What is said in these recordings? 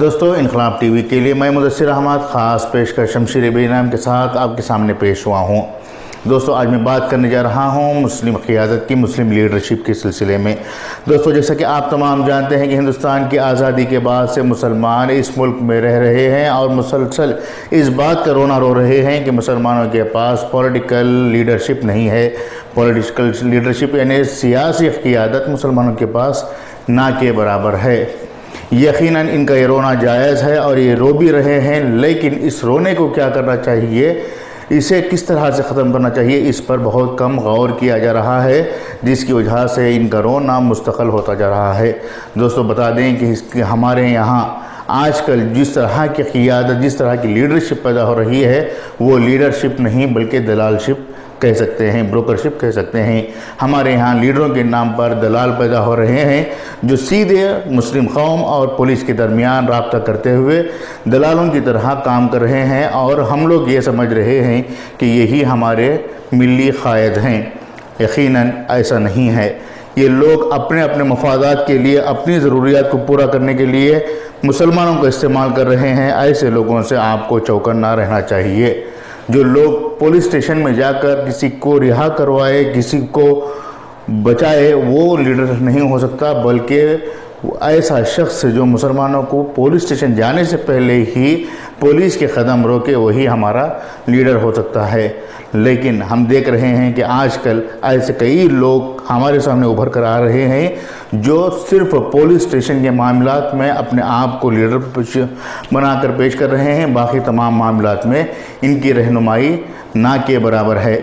دوستو انقلاب T V کے لیے میں مدثر احمد خاص پیشکش شمشیر بے نام کے ساتھ آپ کے سامنے پیش ہوا ہوں۔ دوستو آج میں بات کرنے جا رہا ہوں مسلم قیادت کی، مسلم لیڈرشپ کے سلسلے میں۔ دوستو جیسا کہ آپ تمام جانتے ہیں کہ ہندوستان کی آزادی کے بعد سے مسلمان اس ملک میں رہ رہے ہیں اور مسلسل اس بات کا رونا رو رہے ہیں کہ مسلمانوں کے پاس پولیٹیکل لیڈرشپ نہیں ہے۔ پولیٹیکل لیڈرشپ یعنی سیاسی قیادت مسلمانوں کے پاس نہ کے برابر ہے۔ یقیناً ان کا یہ رونا جائز ہے اور یہ رو بھی رہے ہیں، لیکن اس رونے کو کیا کرنا چاہیے، اسے کس طرح سے ختم کرنا چاہیے، اس پر بہت کم غور کیا جا رہا ہے، جس کی وجہ سے ان کا رونا مستقل ہوتا جا رہا ہے۔ دوستو بتا دیں کہ ہمارے یہاں آج کل جس طرح کی قیادت، جس طرح کی لیڈرشپ پیدا ہو رہی ہے، وہ لیڈرشپ نہیں بلکہ دلالشپ کہہ سکتے ہیں، بروکرشپ کہہ سکتے ہیں۔ ہمارے یہاں لیڈروں کے نام پر دلال پیدا ہو رہے ہیں جو سیدھے مسلم قوم اور پولیس کے درمیان رابطہ کرتے ہوئے دلالوں کی طرح کام کر رہے ہیں، اور ہم لوگ یہ سمجھ رہے ہیں کہ یہی ہمارے ملی قائد ہیں۔ یقیناً ایسا نہیں ہے۔ یہ لوگ اپنے اپنے مفادات کے لیے، اپنی ضروریات کو پورا کرنے کے لیے مسلمانوں کو استعمال کر رہے ہیں۔ ایسے لوگوں سے آپ کو چوکنا رہنا چاہیے۔ جو لوگ پولیس اسٹیشن میں جا کر کسی کو رہا کروائے، کسی کو بچائے، وہ لیڈر نہیں ہو سکتا، بلکہ ایسا شخص جو مسلمانوں کو پولیس اسٹیشن جانے سے پہلے ہی پولیس کے قدم روکے، وہی ہمارا لیڈر ہو سکتا ہے۔ لیکن ہم دیکھ رہے ہیں کہ آج کل ایسے کئی لوگ ہمارے سامنے ابھر کر آ رہے ہیں جو صرف پولیس اسٹیشن کے معاملات میں اپنے آپ کو لیڈر بنا کر پیش کر رہے ہیں، باقی تمام معاملات میں ان کی رہنمائی نہ کے برابر ہے۔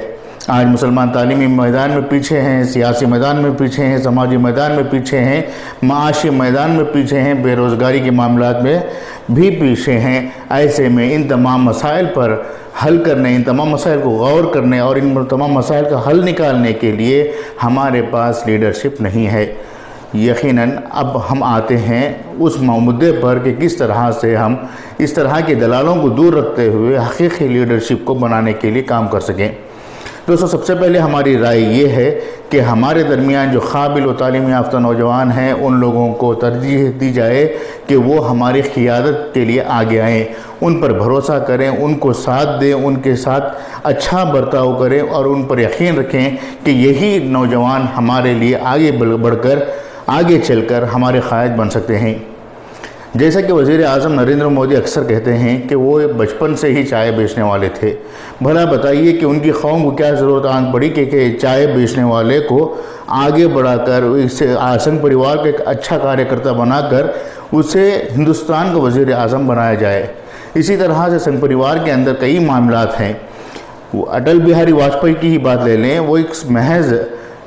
آج مسلمان تعلیمی میدان میں پیچھے ہیں، سیاسی میدان میں پیچھے ہیں، سماجی میدان میں پیچھے ہیں، معاشی میدان میں پیچھے ہیں، بے روزگاری کے معاملات میں بھی پیچھے ہیں۔ ایسے میں ان تمام مسائل پر حل کرنے، ان تمام مسائل کو غور کرنے اور ان تمام مسائل کا حل نکالنے کے لیے ہمارے پاس لیڈرشپ نہیں ہے۔ یقیناً اب ہم آتے ہیں اس مدعے پر کہ کس طرح سے ہم اس طرح کے دلالوں کو دور رکھتے ہوئے حقیقی لیڈرشپ کو بنانے کے لیے کام کر سکیں۔ دوستو سب سے پہلے ہماری رائے یہ ہے کہ ہمارے درمیان جو قابل و تعلیم یافتہ نوجوان ہیں، ان لوگوں کو ترجیح دی جائے کہ وہ ہماری قیادت کے لیے آگے آئیں، ان پر بھروسہ کریں، ان کو ساتھ دیں، ان کے ساتھ اچھا برتاؤ کریں اور ان پر یقین رکھیں کہ یہی نوجوان ہمارے لیے آگے بڑھ کر، آگے چل کر ہمارے قائد بن سکتے ہیں۔ جیسا کہ وزیر اعظم نریندر مودی اکثر کہتے ہیں کہ وہ بچپن سے ہی چائے بیچنے والے تھے۔ بھلا بتائیے کہ ان کی قوم کو کیا ضرورت آن پڑی کہ چائے بیچنے والے کو آگے بڑھا کر اسے سنگھ پریوار کا ایک اچھا کاریہ کرتا بنا کر اسے ہندوستان کا وزیر اعظم بنایا جائے۔ اسی طرح سے سنگھ پریوار کے اندر کئی معاملات ہیں۔ اٹل بہاری واجپئی کی ہی بات لے لیں، وہ ایک محض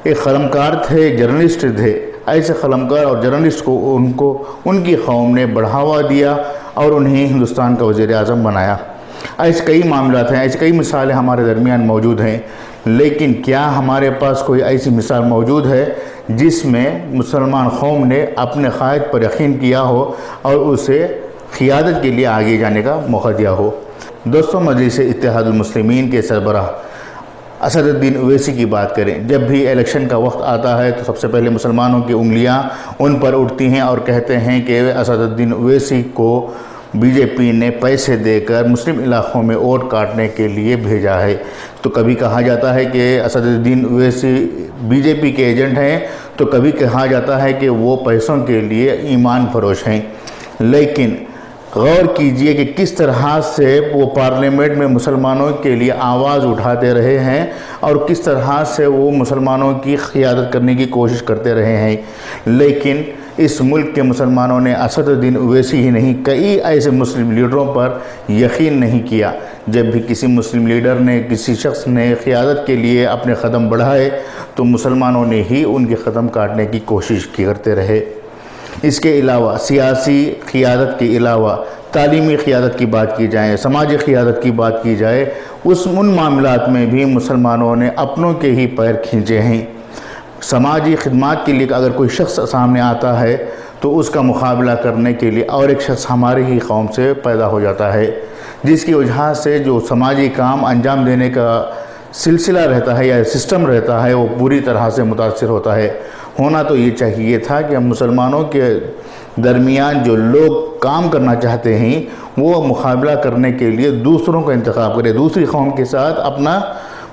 ایک قلمکار تھے، ایک جرنلسٹ تھے۔ ایسے قلمکار اور جرنلسٹ کو ان کی قوم نے بڑھاوا دیا اور انہیں ہندوستان کا وزیر اعظم بنایا۔ ایسے کئی معاملات ہیں، ایسے کئی مثالیں ہمارے درمیان موجود ہیں، لیکن کیا ہمارے پاس کوئی ایسی مثال موجود ہے جس میں مسلمان قوم نے اپنے قائد پر یقین کیا ہو اور اسے قیادت کے لیے آگے جانے کا موقع دیا ہو؟ دوستو مجلس اتحاد المسلمین کے سربراہ اسد الدین اویسی کی بات کریں، جب بھی الیکشن کا وقت آتا ہے تو سب سے پہلے مسلمانوں کی انگلیاں ان پر اٹھتی ہیں اور کہتے ہیں کہ اسد الدین اویسی کو بی جے پی نے پیسے دے کر مسلم علاقوں میں ووٹ کاٹنے کے لیے بھیجا ہے۔ تو کبھی کہا جاتا ہے کہ اسد الدین اویسی بی جے پی کے ایجنٹ ہیں، تو کبھی کہا جاتا ہے کہ وہ پیسوں کے لیے ایمان فروش ہیں۔ لیکن غور کیجئے کہ کس طرح سے وہ پارلیمنٹ میں مسلمانوں کے لیے آواز اٹھاتے رہے ہیں اور کس طرح سے وہ مسلمانوں کی قیادت کرنے کی کوشش کرتے رہے ہیں۔ لیکن اس ملک کے مسلمانوں نے اسد الدین اویسی ہی نہیں، کئی ایسے مسلم لیڈروں پر یقین نہیں کیا۔ جب بھی کسی مسلم لیڈر نے، کسی شخص نے قیادت کے لیے اپنے قدم بڑھائے تو مسلمانوں نے ہی ان کے قدم کاٹنے کی کوشش کرتے رہے۔ اس کے علاوہ سیاسی قیادت کے علاوہ تعلیمی قیادت کی بات کی جائے، سماجی قیادت کی بات کی جائے، ان معاملات میں بھی مسلمانوں نے اپنوں کے ہی پیر کھینچے ہیں۔ سماجی خدمات کے لیے اگر کوئی شخص سامنے آتا ہے تو اس کا مقابلہ کرنے کے لیے اور ایک شخص ہماری ہی قوم سے پیدا ہو جاتا ہے، جس کی وجہ سے جو سماجی کام انجام دینے کا سلسلہ رہتا ہے یا سسٹم رہتا ہے وہ پوری طرح سے متاثر ہوتا ہے۔ ہونا تو یہ چاہیے تھا کہ ہم مسلمانوں کے درمیان جو لوگ کام کرنا چاہتے ہیں وہ مقابلہ کرنے کے لیے دوسروں کا انتخاب کرے، دوسری قوم کے ساتھ اپنا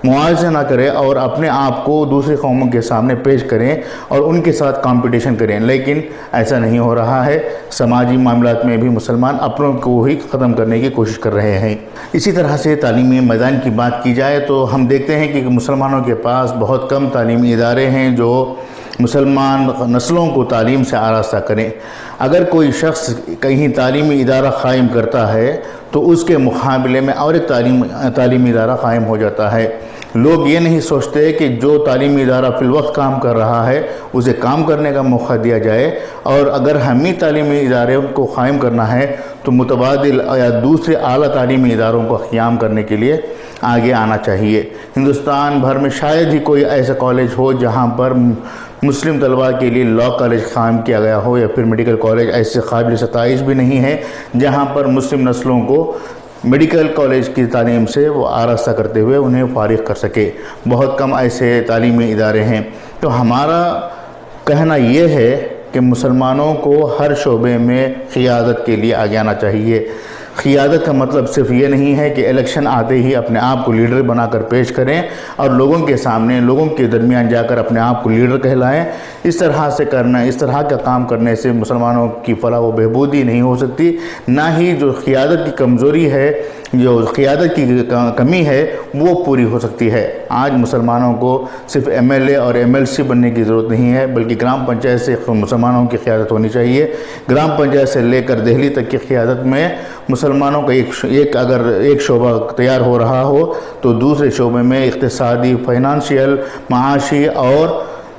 موازنہ کریں اور اپنے آپ کو دوسری قوموں کے سامنے پیش کریں اور ان کے ساتھ کمپٹیشن کریں، لیکن ایسا نہیں ہو رہا ہے۔ سماجی معاملات میں بھی مسلمان اپنوں کو ہی ختم کرنے کی کوشش کر رہے ہیں۔ اسی طرح سے تعلیمی میدان کی بات کی جائے تو ہم دیکھتے ہیں کہ مسلمانوں کے پاس بہت کم تعلیمی ادارے ہیں جو مسلمان نسلوں کو تعلیم سے آراستہ کریں۔ اگر کوئی شخص کہیں تعلیمی ادارہ قائم کرتا ہے تو اس کے مقابلے میں اور ایک تعلیمی ادارہ قائم ہو جاتا ہے۔ لوگ یہ نہیں سوچتے کہ جو تعلیمی ادارہ فی الوقت کام کر رہا ہے اسے کام کرنے کا موقع دیا جائے، اور اگر ہم ہی تعلیمی ادارے کو قائم کرنا ہے تو متبادل یا دوسرے اعلیٰ تعلیمی اداروں کو قیام کرنے کے لیے آگے آنا چاہیے۔ ہندوستان بھر میں شاید ہی کوئی ایسا کالج ہو جہاں پر مسلم طلباء کے لیے لاء کالج قائم کیا گیا ہو، یا پھر میڈیکل کالج ایسے قابل ستائش بھی نہیں ہے جہاں پر مسلم نسلوں کو میڈیکل کالج کی تعلیم سے وہ آراستہ کرتے ہوئے انہیں فارغ کر سکے۔ بہت کم ایسے تعلیمی ادارے ہیں۔ تو ہمارا کہنا یہ ہے کہ مسلمانوں کو ہر شعبے میں قیادت کے لیے آگے آنا چاہیے۔ قیادت کا مطلب صرف یہ نہیں ہے کہ الیکشن آتے ہی اپنے آپ کو لیڈر بنا کر پیش کریں اور لوگوں کے سامنے، لوگوں کے درمیان جا کر اپنے آپ کو لیڈر کہلائیں۔ اس طرح سے کرنا، اس طرح کا کام کرنے سے مسلمانوں کی فلاح و بہبودی نہیں ہو سکتی، نہ ہی جو قیادت کی کمزوری ہے، جو قیادت کی کمی ہے وہ پوری ہو سکتی ہے۔ آج مسلمانوں کو صرف ایم ایل اے اور ایم ایل سی بننے کی ضرورت نہیں ہے، بلکہ گرام پنچایت سے مسلمانوں کی قیادت ہونی چاہیے۔ گرام پنچایت سے لے کر دہلی تک کی قیادت میں مسلمانوں کا اگر ایک شعبہ تیار ہو رہا ہو تو دوسرے شعبے میں اقتصادی، فائنانشیل، معاشی اور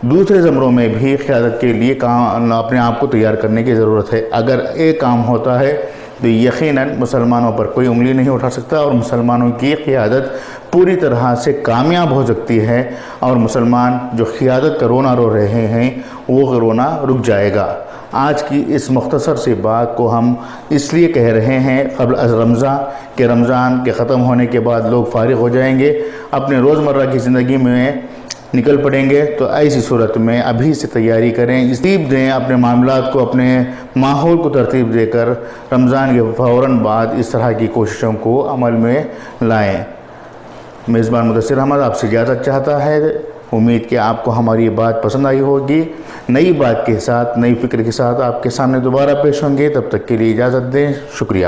دوسرے زمروں میں بھی قیادت کے لیے اپنے آپ کو تیار کرنے کی ضرورت ہے۔ اگر ایک کام ہوتا ہے تو یقیناً مسلمانوں پر کوئی انگلی نہیں اٹھا سکتا اور مسلمانوں کی قیادت پوری طرح سے کامیاب ہو سکتی ہے، اور مسلمان جو قیادت کا رونا رو رہے ہیں وہ رونا رک جائے گا۔ آج کی اس مختصر سی بات کو ہم اس لیے کہہ رہے ہیں قبل از رمضان، کہ رمضان کے ختم ہونے کے بعد لوگ فارغ ہو جائیں گے، اپنے روزمرہ کی زندگی میں نکل پڑیں گے، تو ایسی صورت میں ابھی سے تیاری کریں، ترتیب دیں اپنے معاملات کو، اپنے ماحول کو ترتیب دے کر رمضان کے فوراً بعد اس طرح کی کوششوں کو عمل میں لائیں۔ میزبان مدثر احمد آپ سے اجازت چاہتا ہے۔ امید کہ آپ کو ہماری یہ بات پسند آئی ہوگی۔ نئی بات کے ساتھ، نئی فکر کے ساتھ آپ کے سامنے دوبارہ پیش ہوں گے، تب تک کے لیے اجازت دیں۔ شکریہ۔